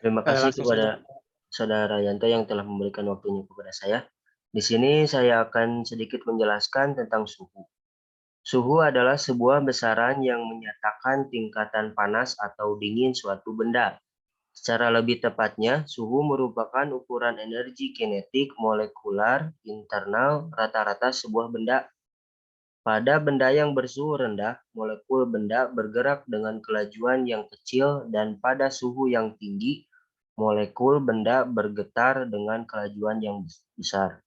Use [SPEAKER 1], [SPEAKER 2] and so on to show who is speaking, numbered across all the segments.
[SPEAKER 1] Terima kasih
[SPEAKER 2] Langsung
[SPEAKER 1] kepada
[SPEAKER 2] saja.
[SPEAKER 1] Saudara Yanto yang telah memberikan waktunya kepada saya. Di sini saya akan sedikit menjelaskan tentang suhu. Suhu adalah sebuah besaran yang menyatakan tingkatan panas atau dingin suatu benda. Secara lebih tepatnya, suhu merupakan ukuran energi kinetik molekular internal rata-rata sebuah benda. Pada benda yang bersuhu rendah, molekul benda bergerak dengan kelajuan yang kecil dan pada suhu yang tinggi, molekul benda bergetar dengan kelajuan yang besar.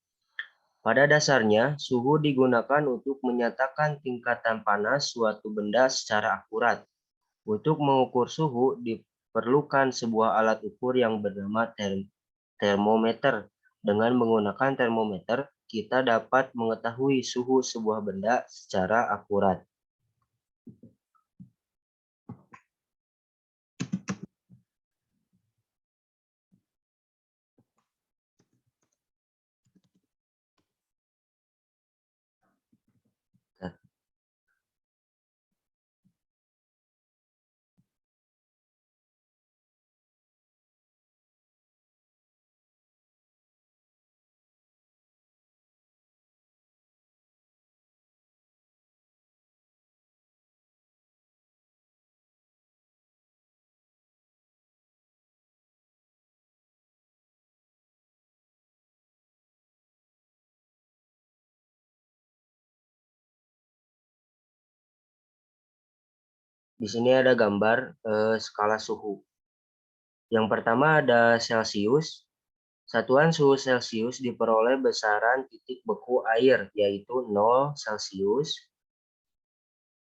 [SPEAKER 1] Pada dasarnya, suhu digunakan untuk menyatakan tingkatan panas suatu benda secara akurat. Untuk mengukur suhu, diperlukan sebuah alat ukur yang bernama termometer. Dengan menggunakan termometer, kita dapat mengetahui suhu sebuah benda secara akurat. Di sini ada gambar skala suhu. Yang pertama ada Celsius. Satuan suhu Celsius diperoleh besaran titik beku air, yaitu 0 Celsius,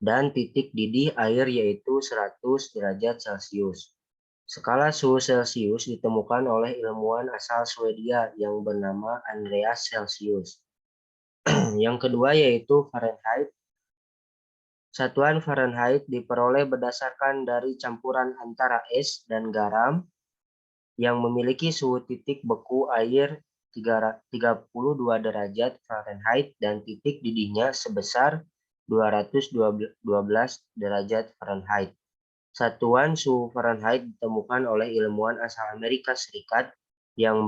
[SPEAKER 1] dan titik didih air, yaitu 100 derajat Celcius. Skala suhu Celsius ditemukan oleh ilmuwan asal Swedia yang bernama Andreas Celsius. Yang kedua yaitu Fahrenheit. Satuan Fahrenheit diperoleh berdasarkan dari campuran antara es dan garam yang memiliki suhu titik beku air 32 derajat Fahrenheit dan titik didihnya sebesar 212 derajat Fahrenheit. Satuan suhu Fahrenheit ditemukan oleh ilmuwan asal Amerika Serikat yang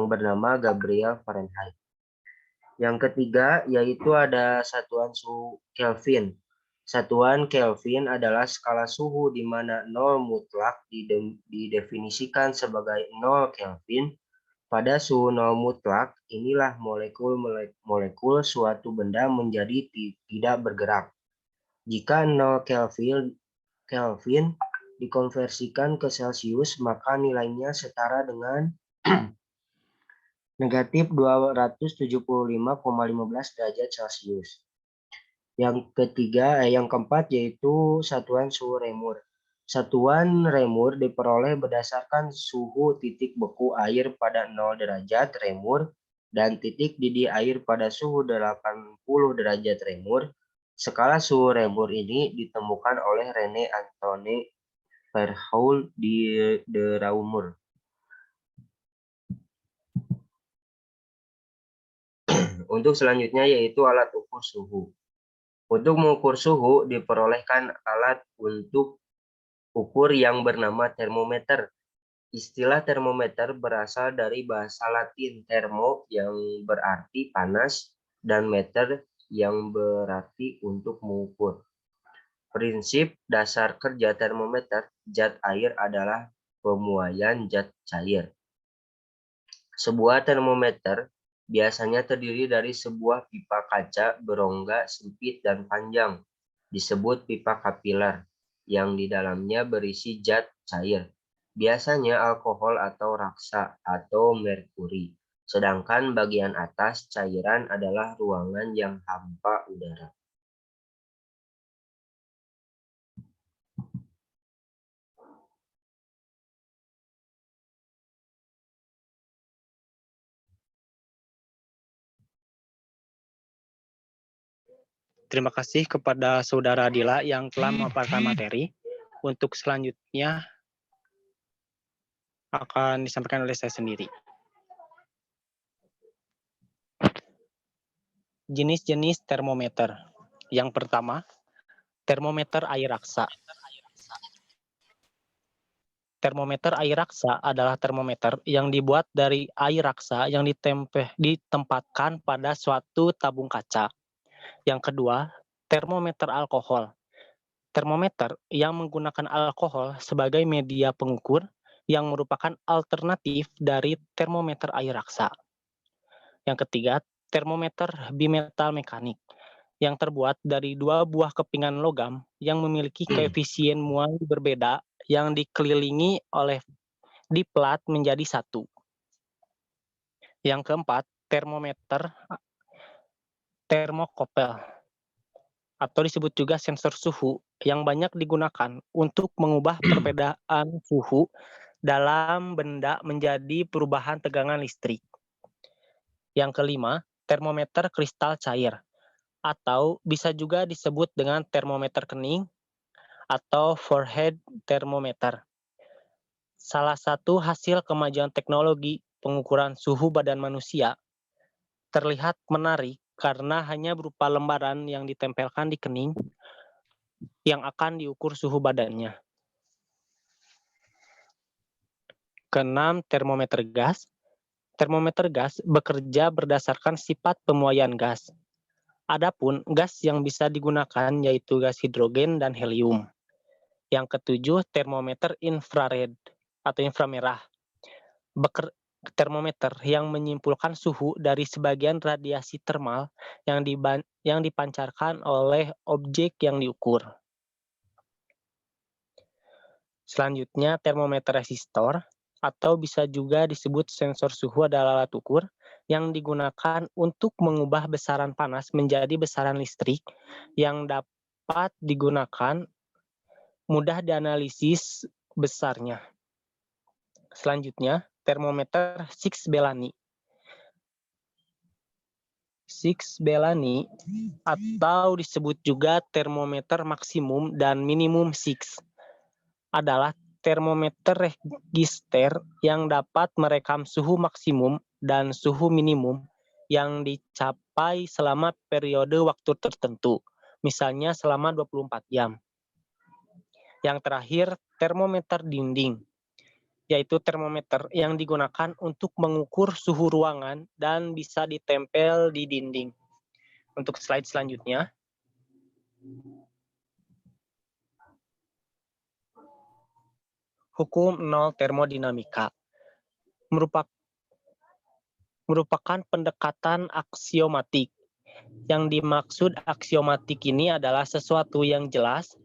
[SPEAKER 1] bernama Gabriel Fahrenheit. Yang ketiga yaitu ada satuan suhu Kelvin. Satuan Kelvin adalah skala suhu di mana 0 mutlak didefinisikan sebagai 0 Kelvin. Pada suhu 0 mutlak, inilah molekul suatu benda menjadi tidak bergerak. Jika 0 Kelvin dikonversikan ke Celsius, maka nilainya setara dengan negatif 275,15 derajat Celcius. Yang keempat yaitu satuan suhu Reaumur. Satuan Reaumur diperoleh berdasarkan suhu titik beku air pada 0 derajat Reaumur dan titik didih air pada suhu 80 derajat Reaumur. Skala suhu Reaumur ini ditemukan oleh René Antoine Verhulst de Reaumur. Untuk selanjutnya yaitu alat ukur suhu. Untuk mengukur suhu diperolehkan alat untuk ukur yang bernama termometer. Istilah termometer berasal dari bahasa Latin termo yang berarti panas dan meter yang berarti untuk mengukur. Prinsip dasar kerja termometer zat air adalah pemuaian zat cair. Sebuah termometer biasanya terdiri dari sebuah pipa kaca berongga sempit dan panjang, disebut pipa kapiler, yang di dalamnya berisi zat cair, biasanya alkohol atau raksa atau merkuri, sedangkan bagian atas cairan adalah ruangan yang hampa udara.
[SPEAKER 2] Terima kasih kepada Saudara Dila yang telah memaparkan materi. Untuk selanjutnya akan disampaikan oleh saya sendiri. Jenis-jenis termometer. Yang pertama, termometer air raksa. Termometer air raksa adalah termometer yang dibuat dari air raksa yang ditempatkan pada suatu tabung kaca. Yang kedua, termometer alkohol. Termometer yang menggunakan alkohol sebagai media pengukur yang merupakan alternatif dari termometer air raksa. Yang ketiga, termometer bimetal mekanik yang terbuat dari dua buah kepingan logam yang memiliki koefisien muai berbeda yang dikelilingi oleh diplat menjadi satu. Yang keempat, termometer termokopel atau disebut juga sensor suhu yang banyak digunakan untuk mengubah perbedaan suhu dalam benda menjadi perubahan tegangan listrik. Yang kelima, termometer kristal cair atau bisa juga disebut dengan termometer kening atau forehead thermometer. Salah satu hasil kemajuan teknologi pengukuran suhu badan manusia terlihat menarik karena hanya berupa lembaran yang ditempelkan di kening yang akan diukur suhu badannya. Keenam, termometer gas. Termometer gas bekerja berdasarkan sifat pemuaian gas. Adapun gas yang bisa digunakan yaitu gas hidrogen dan helium. Yang ketujuh, termometer infrared atau inframerah. Termometer yang menyimpulkan suhu dari sebagian radiasi termal yang dipancarkan oleh objek yang diukur. Selanjutnya, termometer resistor atau bisa juga disebut sensor suhu adalah alat ukur yang digunakan untuk mengubah besaran panas menjadi besaran listrik yang dapat digunakan mudah dianalisis besarnya. Selanjutnya, termometer Six-Bellany. Six-Bellany atau disebut juga termometer maksimum dan minimum Six adalah termometer register yang dapat merekam suhu maksimum dan suhu minimum yang dicapai selama periode waktu tertentu, misalnya selama 24 jam. Yang terakhir, termometer dinding, yaitu termometer yang digunakan untuk mengukur suhu ruangan dan bisa ditempel di dinding. Untuk slide selanjutnya. Hukum nol termodinamika merupakan pendekatan aksiomatik. Yang dimaksud aksiomatik ini adalah sesuatu yang jelas,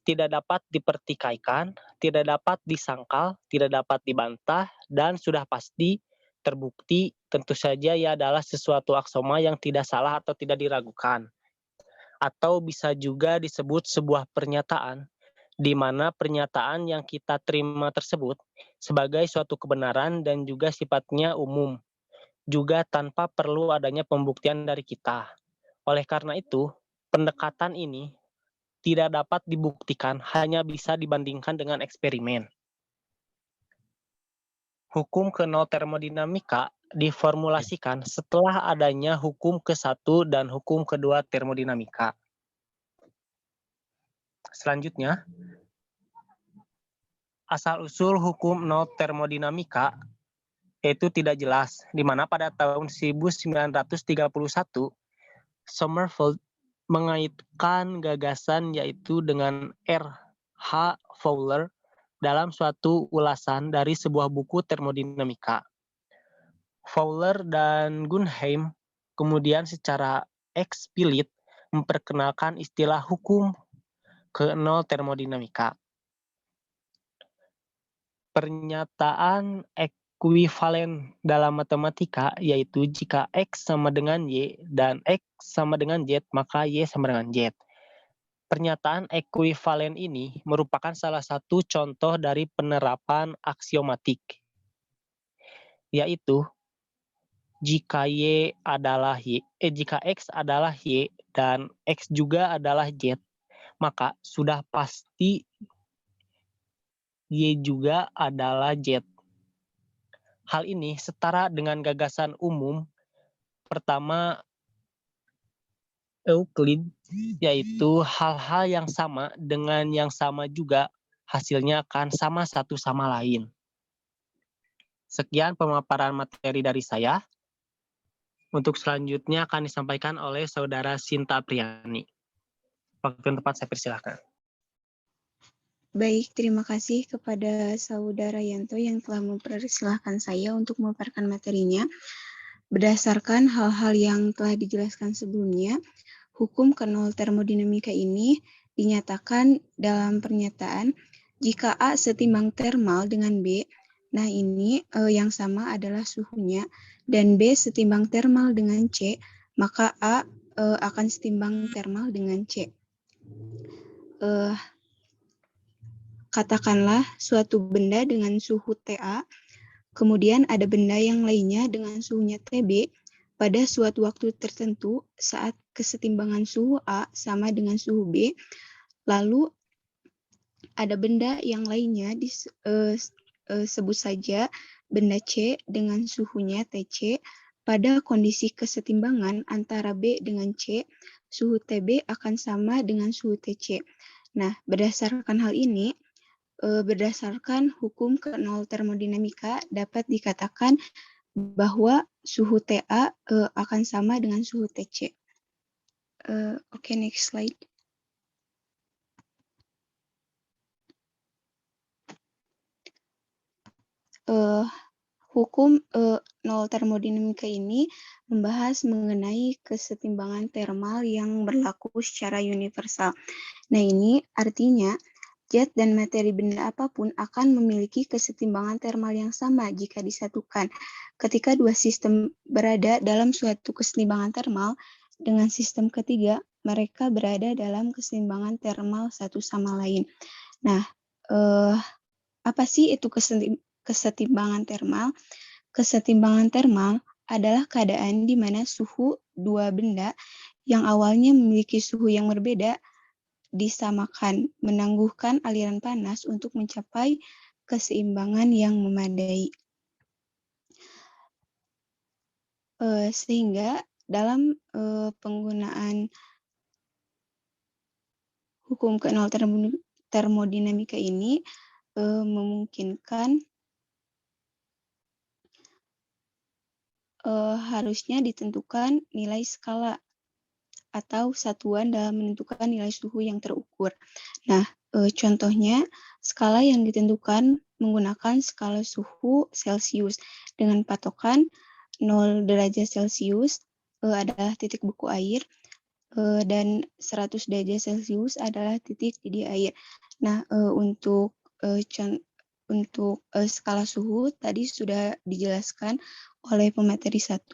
[SPEAKER 2] tidak dapat dipertikaikan, tidak dapat disangkal, tidak dapat dibantah, dan sudah pasti terbukti. Tentu saja ia adalah sesuatu aksioma yang tidak salah atau tidak diragukan. Atau bisa juga disebut sebuah pernyataan, di mana pernyataan yang kita terima tersebut sebagai suatu kebenaran dan juga sifatnya umum, juga tanpa perlu adanya pembuktian dari kita. Oleh karena itu, pendekatan ini tidak dapat dibuktikan, hanya bisa dibandingkan dengan eksperimen. Hukum ke-0 termodinamika diformulasikan setelah adanya hukum ke-1 dan hukum ke-2 termodinamika. Selanjutnya, asal-usul hukum 0 termodinamika itu tidak jelas, di mana pada tahun 1931 Sommerfeld mengaitkan gagasan yaitu dengan R.H. Fowler dalam suatu ulasan dari sebuah buku termodinamika. Fowler dan Gunheim kemudian secara eksplisit memperkenalkan istilah hukum ke-0 termodinamika. Pernyataan ekuivalen dalam matematika yaitu jika X sama dengan Y dan X sama dengan Z, maka Y sama dengan Z. Pernyataan ekuivalen ini merupakan salah satu contoh dari penerapan aksiomatik, yaitu jika jika X adalah Y dan X juga adalah Z, maka sudah pasti Y juga adalah Z. Hal ini setara dengan gagasan umum pertama Euclid, yaitu hal-hal yang sama dengan yang sama juga hasilnya akan sama satu sama lain. Sekian pemaparan materi dari saya. Untuk selanjutnya akan disampaikan oleh Saudara Sinta Priani. Waktu dan tempat saya persilahkan.
[SPEAKER 3] Baik, terima kasih kepada Saudara Yanto yang telah mempersilahkan saya untuk memaparkan materinya. Berdasarkan hal-hal yang telah dijelaskan sebelumnya, hukum kenal termodinamika ini dinyatakan dalam pernyataan jika A setimbang termal dengan B, nah ini yang sama adalah suhunya, dan B setimbang termal dengan C, maka A akan setimbang termal dengan C. Katakanlah suatu benda dengan suhu TA, kemudian ada benda yang lainnya dengan suhunya TB pada suatu waktu tertentu saat kesetimbangan suhu A sama dengan suhu B, lalu ada benda yang lainnya sebut saja benda C dengan suhunya TC pada kondisi kesetimbangan antara B dengan C, suhu TB akan sama dengan suhu TC. Nah, berdasarkan hal ini, berdasarkan hukum ke-0 termodinamika dapat dikatakan bahwa suhu TA akan sama dengan suhu TC. Oke, next slide. Hukum 0 termodinamika ini membahas mengenai kesetimbangan thermal yang berlaku secara universal. Nah, ini artinya zat dan materi benda apapun akan memiliki kesetimbangan thermal yang sama jika disatukan. Ketika dua sistem berada dalam suatu kesetimbangan thermal, dengan sistem ketiga, mereka berada dalam kesetimbangan thermal satu sama lain. Nah, apa sih itu kesetimbangan thermal? Kesetimbangan thermal adalah keadaan di mana suhu dua benda yang awalnya memiliki suhu yang berbeda disamakan, menangguhkan aliran panas untuk mencapai keseimbangan yang memadai. Sehingga dalam penggunaan hukum ke-0 termodinamika ini memungkinkan harusnya ditentukan nilai skala atau satuan dalam menentukan nilai suhu yang terukur. Nah, contohnya skala yang ditentukan menggunakan skala suhu Celsius dengan patokan 0 derajat Celcius adalah titik beku air dan 100 derajat Celcius adalah titik didih air. Nah, untuk skala suhu tadi sudah dijelaskan oleh pemateri 1.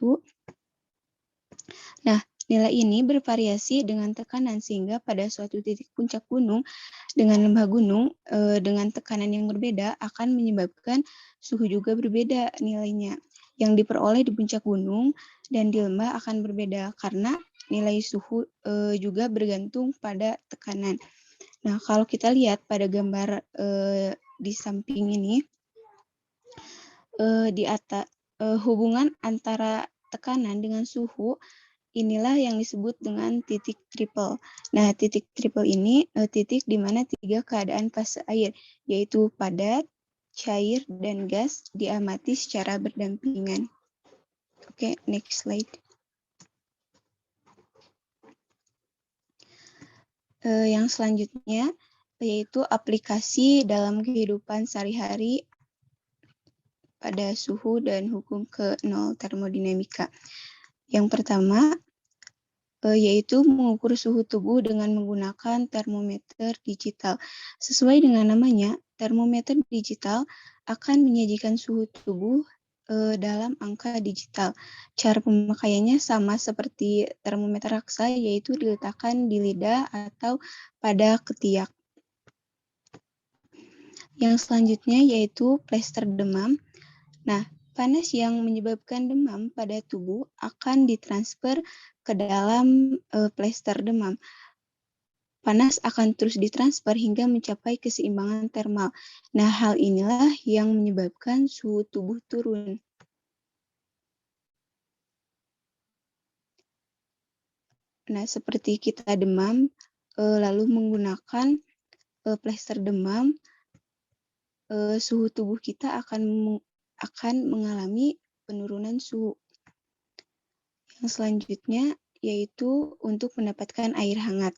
[SPEAKER 3] Nah, nilai ini bervariasi dengan tekanan sehingga pada suatu titik puncak gunung dengan lembah gunung dengan tekanan yang berbeda akan menyebabkan suhu juga berbeda nilainya. Yang diperoleh di puncak gunung dan di lembah akan berbeda karena nilai suhu juga bergantung pada tekanan. Nah, kalau kita lihat pada gambar di samping ini, di atas hubungan antara tekanan dengan suhu inilah yang disebut dengan titik triple. Nah, titik triple ini titik di mana tiga keadaan fase air, yaitu padat, cair, dan gas diamati secara berdampingan. Oke, next slide. Yang selanjutnya yaitu aplikasi dalam kehidupan sehari-hari pada suhu dan hukum ke-0 termodinamika. Yang pertama, yaitu mengukur suhu tubuh dengan menggunakan termometer digital. Sesuai dengan namanya, termometer digital akan menyajikan suhu tubuh dalam angka digital. Cara pemakaiannya sama seperti termometer raksa, yaitu diletakkan di lidah atau pada ketiak. Yang selanjutnya yaitu plester demam. Nah, panas yang menyebabkan demam pada tubuh akan ditransfer ke dalam plester demam. Panas akan terus ditransfer hingga mencapai keseimbangan termal. Nah, hal inilah yang menyebabkan suhu tubuh turun. Nah, seperti kita demam, lalu menggunakan plester demam, suhu tubuh kita akan mengalami penurunan suhu. Yang selanjutnya yaitu untuk mendapatkan air hangat.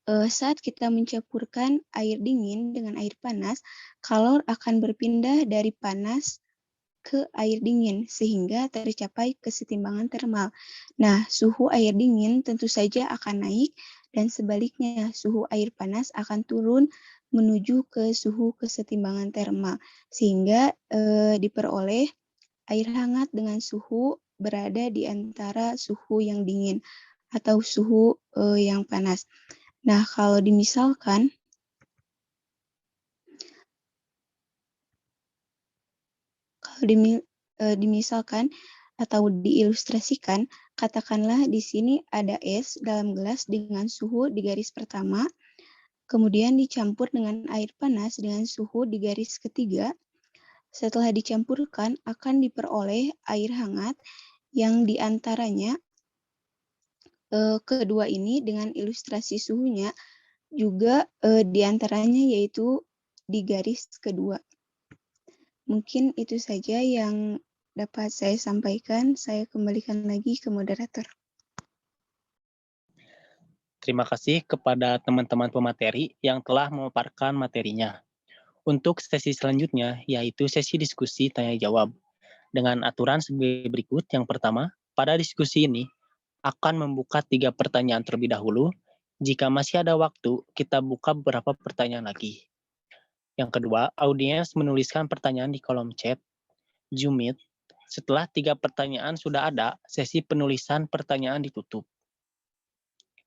[SPEAKER 3] Saat kita mencampurkan air dingin dengan air panas, kalor akan berpindah dari panas ke air dingin sehingga tercapai kesetimbangan termal. Nah, suhu air dingin tentu saja akan naik dan sebaliknya suhu air panas akan turun menuju ke suhu kesetimbangan termal sehingga diperoleh air hangat dengan suhu berada di antara suhu yang dingin atau suhu yang panas. Nah, kalau dimisalkan atau diilustrasikan, katakanlah di sini ada es dalam gelas dengan suhu di garis pertama, kemudian dicampur dengan air panas dengan suhu di garis ketiga. Setelah dicampurkan, akan diperoleh air hangat yang diantaranya kedua ini dengan ilustrasi suhunya juga diantaranya yaitu di garis kedua. Mungkin itu saja yang dapat saya sampaikan. Saya kembalikan lagi ke moderator.
[SPEAKER 2] Terima kasih kepada teman-teman pemateri yang telah memaparkan materinya. Untuk sesi selanjutnya, yaitu sesi diskusi tanya-jawab. Dengan aturan sebagai berikut. Yang pertama, pada diskusi ini akan membuka 3 pertanyaan terlebih dahulu. Jika masih ada waktu, kita buka beberapa pertanyaan lagi. Yang kedua, audiens menuliskan pertanyaan di kolom chat Zoom Meet. Setelah 3 pertanyaan sudah ada, sesi penulisan pertanyaan ditutup.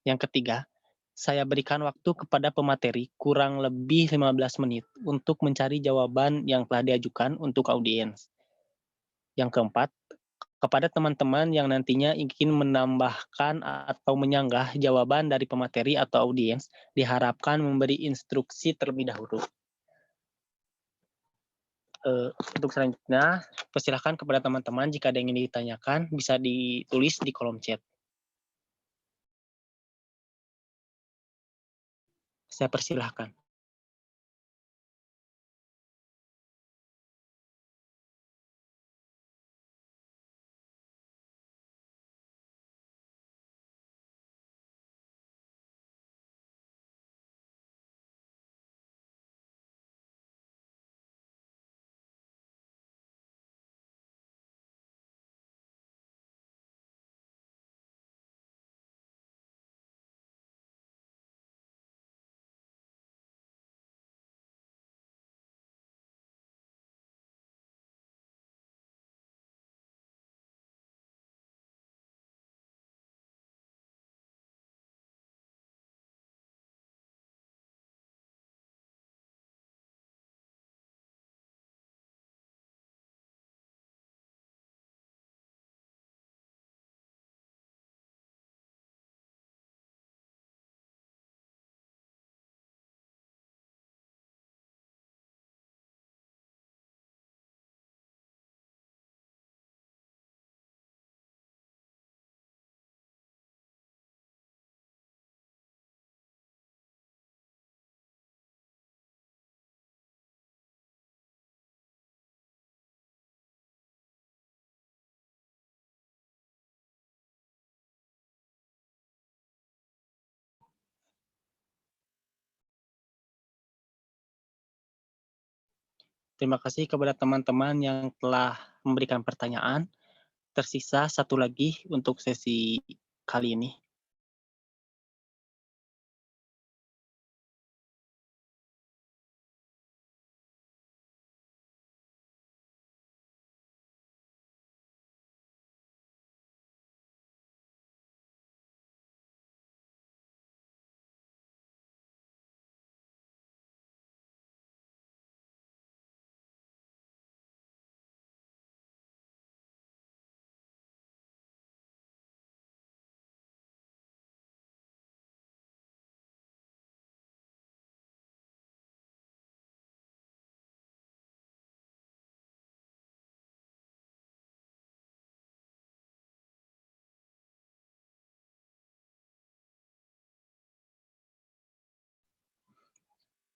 [SPEAKER 2] Yang ketiga, saya berikan waktu kepada pemateri kurang lebih 15 menit untuk mencari jawaban yang telah diajukan untuk audiens. Yang keempat, kepada teman-teman yang nantinya ingin menambahkan atau menyanggah jawaban dari pemateri atau audiens, diharapkan memberi instruksi terlebih dahulu. Untuk selanjutnya, persilahkan kepada teman-teman jika ada yang ingin ditanyakan, bisa ditulis di kolom chat. Saya persilahkan. Terima kasih kepada teman-teman yang telah memberikan pertanyaan. Tersisa satu lagi untuk sesi kali ini.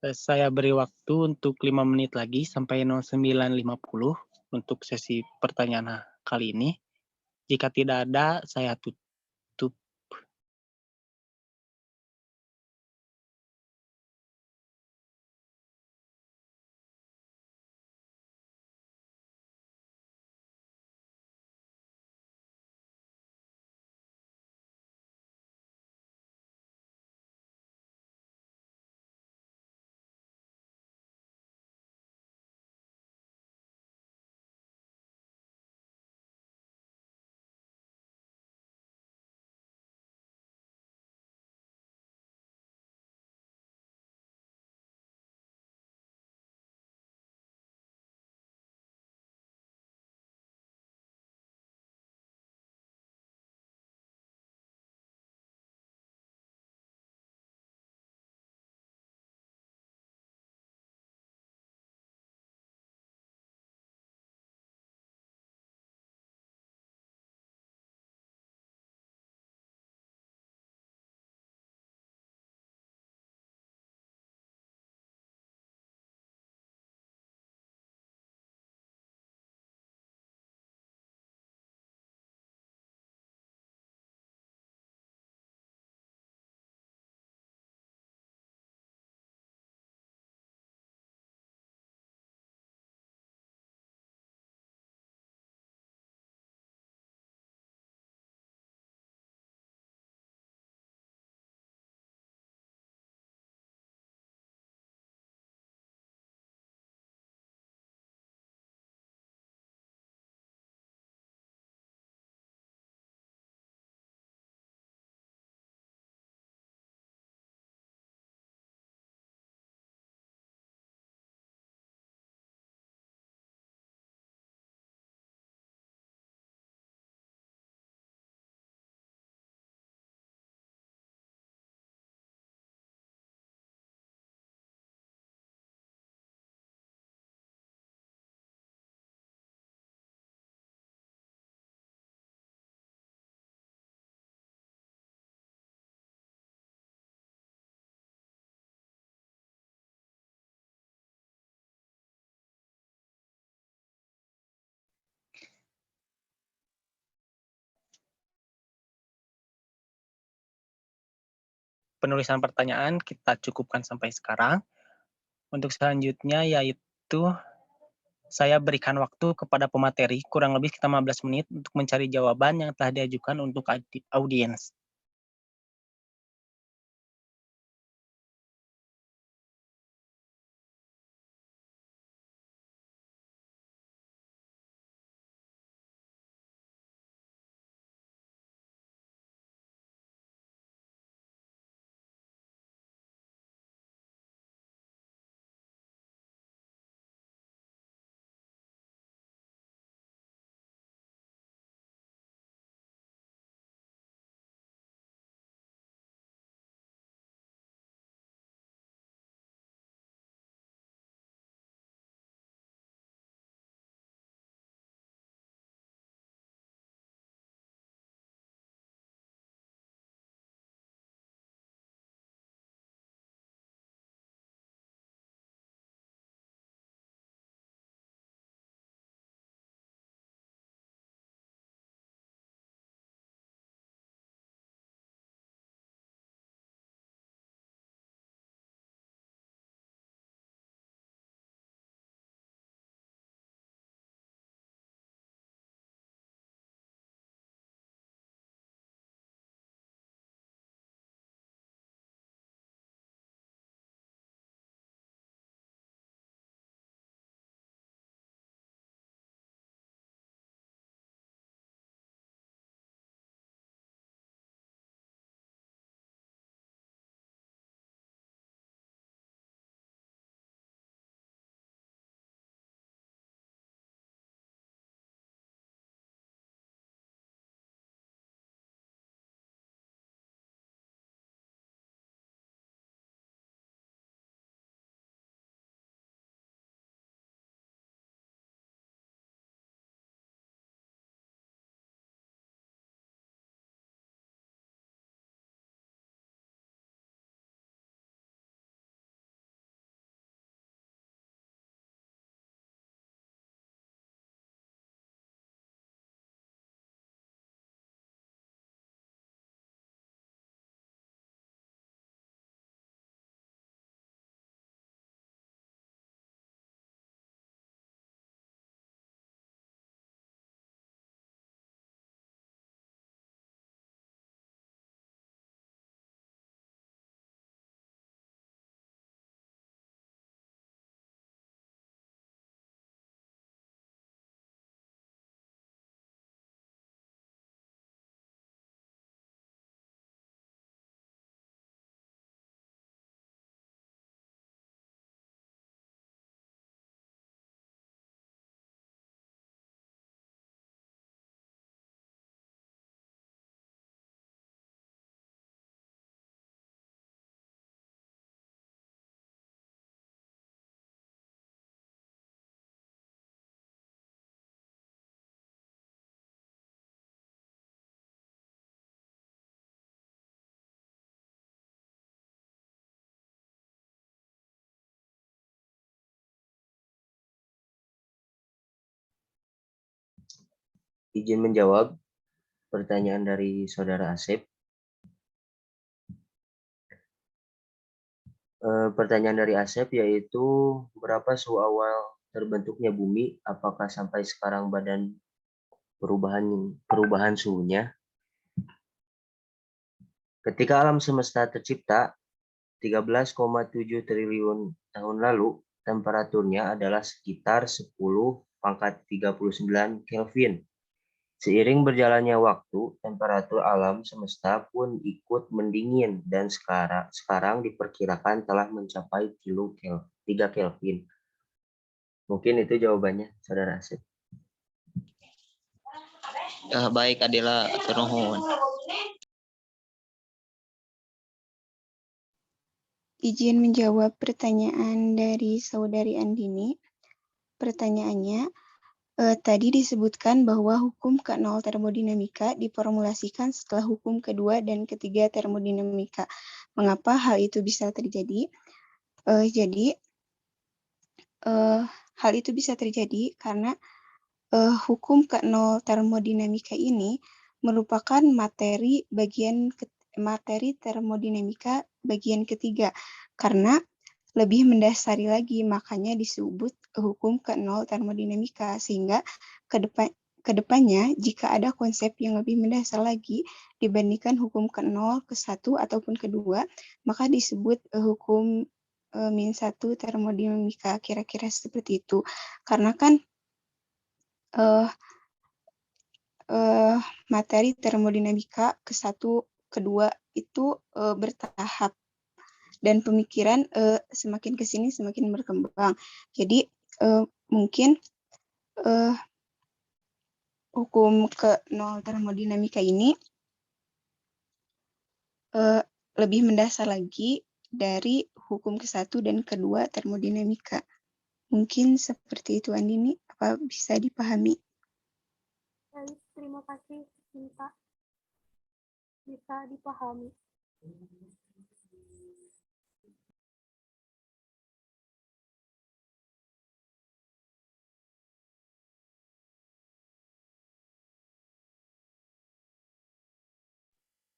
[SPEAKER 2] Saya beri waktu untuk 5 menit lagi sampai 09.50 untuk sesi pertanyaan kali ini. Jika tidak ada, saya tutup. Penulisan pertanyaan kita cukupkan sampai sekarang. Untuk selanjutnya yaitu saya berikan waktu kepada pemateri kurang lebih 15 menit untuk mencari jawaban yang telah diajukan untuk audiens.
[SPEAKER 1] izin menjawab pertanyaan dari Saudara Asep. Pertanyaan dari Asep yaitu berapa suhu awal terbentuknya bumi? Apakah sampai sekarang badan perubahan suhunya? Ketika alam semesta tercipta 13,7 triliun tahun lalu, temperaturnya adalah sekitar 10⁻39 Kelvin. Seiring berjalannya waktu, temperatur alam semesta pun ikut mendingin dan sekarang diperkirakan telah mencapai 3 Kelvin. Mungkin itu jawabannya, Saudara Asep.
[SPEAKER 4] Baik Adela, atur nuhun.
[SPEAKER 3] Izin menjawab pertanyaan dari Saudari Andini. Pertanyaannya, tadi disebutkan bahwa hukum ke-0 termodinamika diformulasikan setelah hukum kedua dan ketiga termodinamika. Mengapa hal itu bisa terjadi? Hal itu bisa terjadi karena hukum ke-0 termodinamika ini merupakan materi termodinamika bagian ketiga, karena lebih mendasari lagi, makanya disebut hukum ke-0 termodinamika, sehingga kedepannya jika ada konsep yang lebih mendasar lagi dibandingkan hukum ke-0, ke-1, ataupun ke-2, maka disebut hukum -1 termodinamika, kira-kira seperti itu. Karena kan materi termodinamika ke-1, ke-2 itu bertahap, dan pemikiran semakin ke sini semakin berkembang. Jadi mungkin hukum ke-0 termodinamika ini lebih mendasar lagi dari hukum ke-1 dan ke-2 termodinamika. Mungkin seperti itu, Andini. Apa bisa dipahami?
[SPEAKER 5] Baik, terima kasih, Sinta. Bisa dipahami.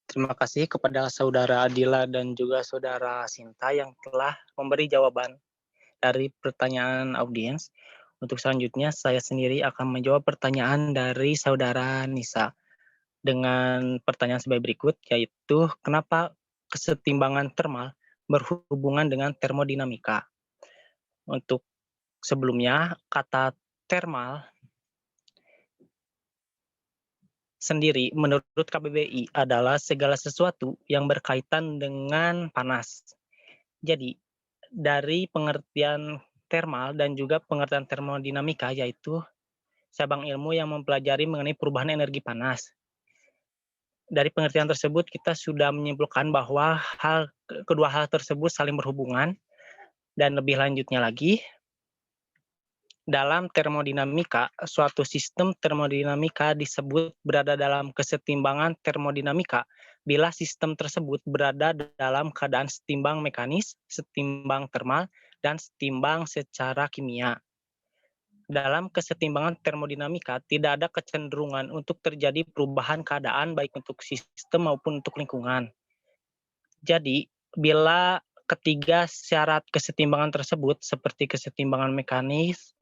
[SPEAKER 2] Terima kasih kepada Saudara Adila dan juga Saudara Sinta yang telah memberi jawaban dari pertanyaan audiens. Untuk selanjutnya, saya sendiri akan menjawab pertanyaan dari Saudara Nisa dengan pertanyaan sebagai berikut, yaitu kenapa kesetimbangan termal berhubungan dengan termodinamika. Untuk sebelumnya, kata termal sendiri menurut KBBI adalah segala sesuatu yang berkaitan dengan panas. Jadi, dari pengertian termal dan juga pengertian termodinamika, yaitu cabang ilmu yang mempelajari mengenai perubahan energi panas. Dari pengertian tersebut, kita sudah menyimpulkan bahwa kedua hal tersebut saling berhubungan, dan lebih lanjutnya lagi, dalam termodinamika, suatu sistem termodinamika disebut berada dalam kesetimbangan termodinamika bila sistem tersebut berada dalam keadaan setimbang mekanis, setimbang termal, dan setimbang secara kimia. Dalam kesetimbangan termodinamika, tidak ada kecenderungan untuk terjadi perubahan keadaan baik untuk sistem maupun untuk lingkungan. Jadi, bila ketiga syarat kesetimbangan tersebut seperti kesetimbangan mekanis,